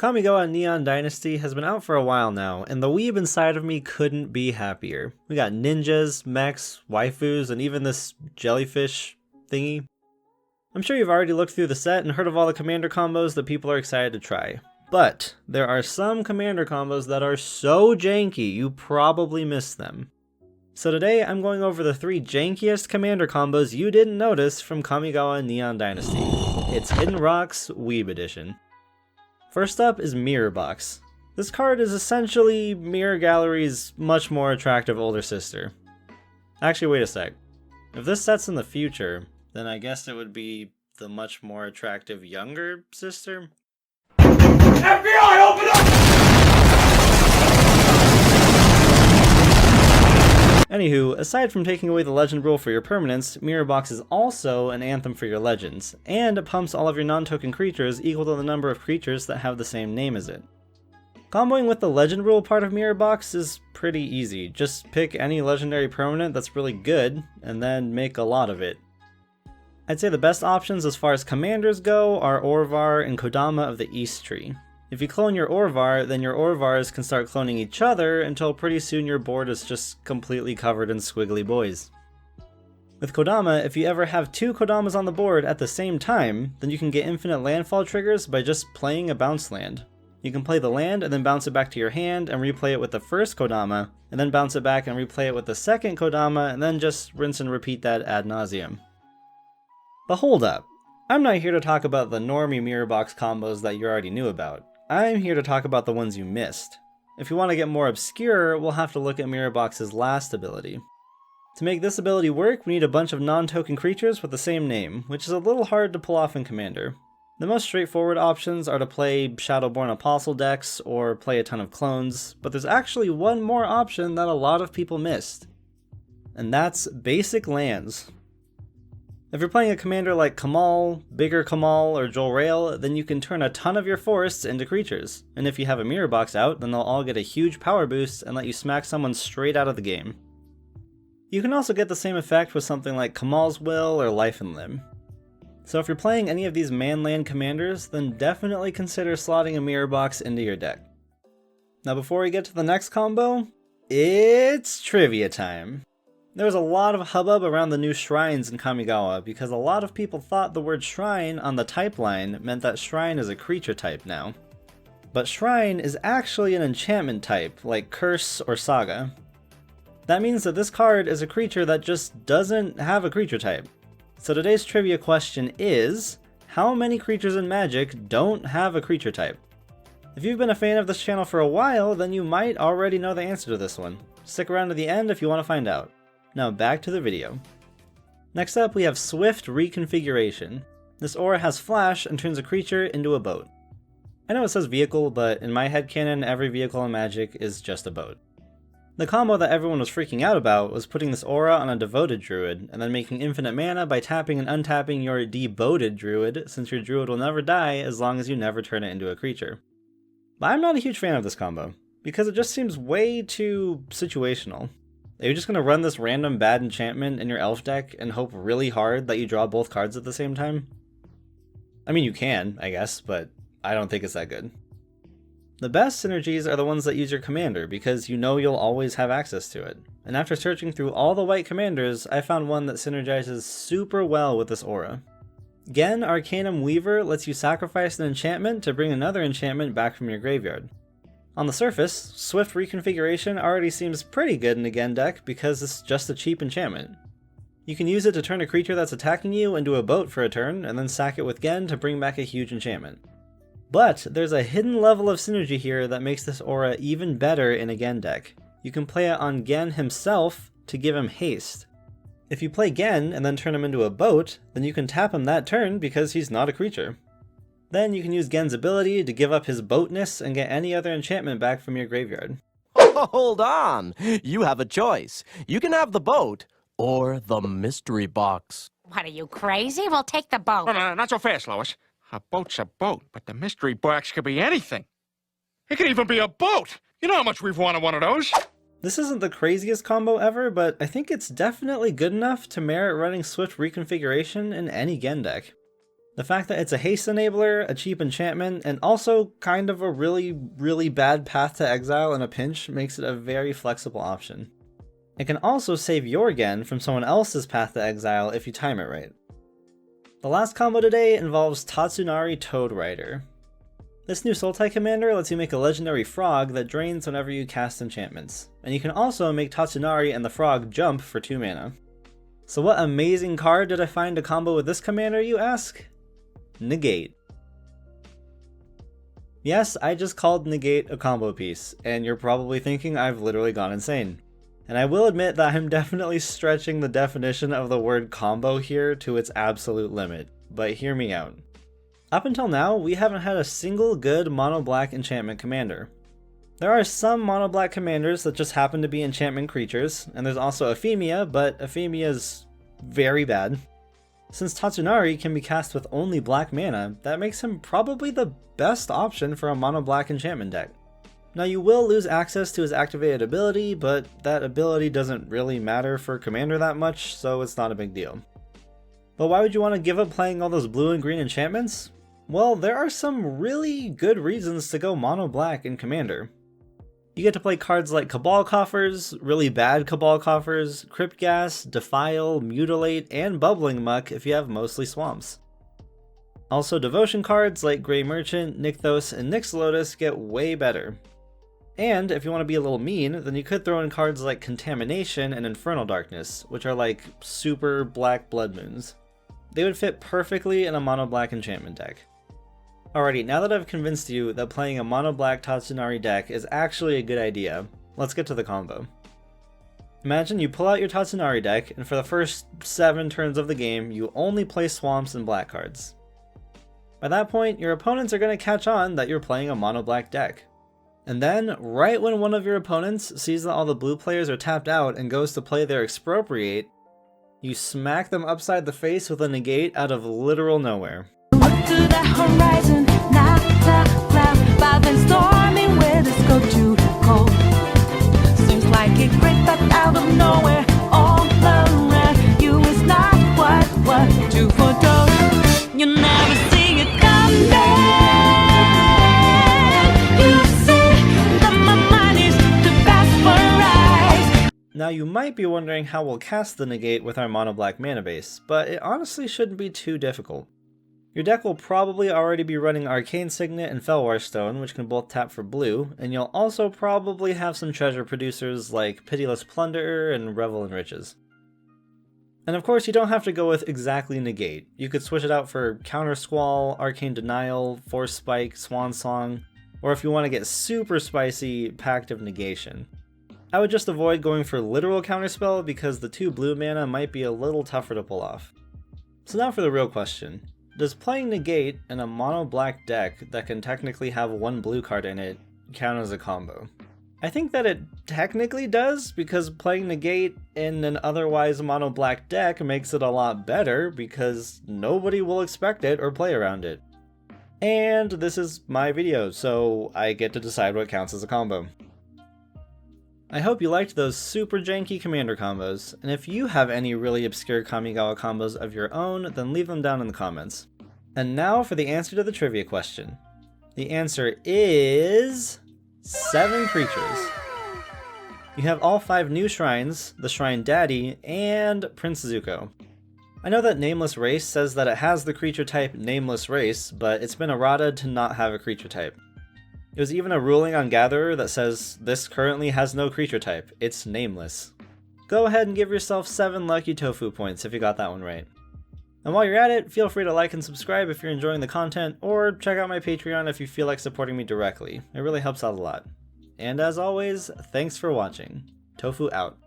Kamigawa Neon Dynasty has been out for a while now, and the weeb inside of me couldn't be happier. We got ninjas, mechs, waifus, and even this jellyfish thingy. I'm sure you've already looked through the set and heard of all the commander combos that people are excited to try. But there are some commander combos that are so janky you probably missed them. So today I'm going over the 3 jankiest commander combos you didn't notice from Kamigawa Neon Dynasty. It's Hidden Rocks Weeb Edition. First up is Mirror Box. This card is essentially Mirror Gallery's much more attractive older sister. Actually, wait a sec. If this set's in the future, then I guess it would be the much more attractive younger sister? FBI, open up! Anywho, aside from taking away the legend rule for your permanents, Mirror Box is also an anthem for your legends, and it pumps all of your non-token creatures equal to the number of creatures that have the same name as it. Comboing with the legend rule part of Mirror Box is pretty easy. Just pick any legendary permanent that's really good, and then make a lot of it. I'd say the best options as far as commanders go are Orvar and Kodama of the East Tree. If you clone your Orvar, then your Orvars can start cloning each other until pretty soon your board is just completely covered in squiggly boys. With Kodama, if you ever have 2 Kodamas on the board at the same time, then you can get infinite landfall triggers by just playing a bounce land. You can play the land and then bounce it back to your hand and replay it with the first Kodama, and then bounce it back and replay it with the second Kodama, and then just rinse and repeat that ad nauseum. But hold up, I'm not here to talk about the normie Mirror Box combos that you already knew about. I'm here to talk about the ones you missed. If you want to get more obscure, we'll have to look at Mirror Box's last ability. To make this ability work, we need a bunch of non-token creatures with the same name, which is a little hard to pull off in Commander. The most straightforward options are to play Shadowborn Apostle decks or play a ton of clones, but there's actually one more option that a lot of people missed. And that's basic lands. If you're playing a commander like Kamal, Bigger Kamal, or Jolrael, then you can turn a ton of your forests into creatures, and if you have a Mirror Box out, then they'll all get a huge power boost and let you smack someone straight out of the game. You can also get the same effect with something like Kamal's Will or Life and Limb. So if you're playing any of these man-land commanders, then definitely consider slotting a Mirror Box into your deck. Now before we get to the next combo, it's trivia time. There was a lot of hubbub around the new shrines in Kamigawa because a lot of people thought the word shrine on the type line meant that shrine is a creature type now. But shrine is actually an enchantment type, like curse or saga. That means that this card is a creature that just doesn't have a creature type. So today's trivia question is, how many creatures in Magic don't have a creature type? If you've been a fan of this channel for a while, then you might already know the answer to this one. Stick around to the end if you want to find out. Now back to the video. Next up we have Swift Reconfiguration. This aura has flash and turns a creature into a boat. I know it says vehicle, but in my headcanon every vehicle in Magic is just a boat. The combo that everyone was freaking out about was putting this aura on a devoted druid, and then making infinite mana by tapping and untapping your deboted druid, since your druid will never die as long as you never turn it into a creature. But I'm not a huge fan of this combo, because it just seems way too situational. Are you just going to run this random bad enchantment in your elf deck and hope really hard that you draw both cards at the same time? I mean, you can, I guess, but I don't think it's that good. The best synergies are the ones that use your commander, because you know you'll always have access to it. And after searching through all the white commanders, I found one that synergizes super well with this aura. Gen Arcanum Weaver lets you sacrifice an enchantment to bring another enchantment back from your graveyard. On the surface, Swift Reconfiguration already seems pretty good in a Gen deck because it's just a cheap enchantment. You can use it to turn a creature that's attacking you into a boat for a turn, and then sack it with Gen to bring back a huge enchantment. But there's a hidden level of synergy here that makes this aura even better in a Gen deck. You can play it on Gen himself to give him haste. If you play Gen and then turn him into a boat, then you can tap him that turn because he's not a creature. Then you can use Gen's ability to give up his boatness and get any other enchantment back from your graveyard. Hold on! You have a choice. You can have the boat, or the mystery box. What, are you crazy? We'll take the boat. No, not so fast, Lois. A boat's a boat, but the mystery box could be anything. It could even be a boat! You know how much we've wanted one of those? This isn't the craziest combo ever, but I think it's definitely good enough to merit running Swift Reconfiguration in any Gen deck. The fact that it's a haste enabler, a cheap enchantment, and also kind of a really, really bad path to exile in a pinch makes it a very flexible option. It can also save your Gen from someone else's path to exile if you time it right. The last combo today involves Tatsunari Toad Rider. This new Sultai commander lets you make a legendary frog that drains whenever you cast enchantments, and you can also make Tatsunari and the frog jump for 2 mana. So what amazing card did I find to combo with this commander, you ask? Negate. Yes, I just called Negate a combo piece, and you're probably thinking I've literally gone insane. And I will admit that I'm definitely stretching the definition of the word combo here to its absolute limit, but hear me out. Up until now, we haven't had a single good mono-black enchantment commander. There are some mono-black commanders that just happen to be enchantment creatures, and there's also Ephemia, but Ephemia's very bad. Since Tatsunari can be cast with only black mana, that makes him probably the best option for a mono-black enchantment deck. Now you will lose access to his activated ability, but that ability doesn't really matter for Commander that much, so it's not a big deal. But why would you want to give up playing all those blue and green enchantments? Well, there are some really good reasons to go mono-black in Commander. You get to play cards like Cabal Coffers, really bad Cabal Coffers, Crypt Gas, Defile, Mutilate, and Bubbling Muck if you have mostly swamps. Also, devotion cards like Grey Merchant, Nykthos, and Nyx Lotus get way better. And if you want to be a little mean, then you could throw in cards like Contamination and Infernal Darkness, which are like super black blood moons. They would fit perfectly in a mono-black enchantment deck. Alrighty, now that I've convinced you that playing a mono-black Tatsunari deck is actually a good idea, let's get to the combo. Imagine you pull out your Tatsunari deck, and for the first 7 turns of the game, you only play swamps and black cards. By that point, your opponents are going to catch on that you're playing a mono-black deck. And then, right when one of your opponents sees that all the blue players are tapped out and goes to play their Expropriate, you smack them upside the face with a negate out of literal nowhere. To the horizon, not a cloud, but then storming weather's go too cold. Seems like it crept up out of nowhere, all around you is not what to foretold. You never see it coming. You see that my mind is the best for eyes. Now you might be wondering how we'll cast the negate with our mono-black mana base, but it honestly shouldn't be too difficult. Your deck will probably already be running Arcane Signet and Fellwar Stone, which can both tap for blue, and you'll also probably have some treasure producers like Pitiless Plunderer and Revel in Riches. And of course, you don't have to go with exactly negate. You could switch it out for Counter Squall, Arcane Denial, Force Spike, Swan Song, or if you want to get super spicy, Pact of Negation. I would just avoid going for literal counterspell because the 2 blue mana might be a little tougher to pull off. So now for the real question. Does playing negate in a mono-black deck that can technically have 1 blue card in it count as a combo? I think that it technically does, because playing negate in an otherwise mono-black deck makes it a lot better because nobody will expect it or play around it. And this is my video, so I get to decide what counts as a combo. I hope you liked those super janky commander combos, and if you have any really obscure Kamigawa combos of your own, then leave them down in the comments. And now for the answer to the trivia question. The answer is 7 creatures. You have all 5 new shrines, the Shrine Daddy, and Prince Zuko. I know that Nameless Race says that it has the creature type Nameless Race, but it's been errata to not have a creature type. There's even a ruling on Gatherer that says this currently has no creature type, it's nameless. Go ahead and give yourself 7 lucky tofu points if you got that one right. And while you're at it, feel free to like and subscribe if you're enjoying the content, or check out my Patreon if you feel like supporting me directly. It really helps out a lot. And as always, thanks for watching. Tofu out.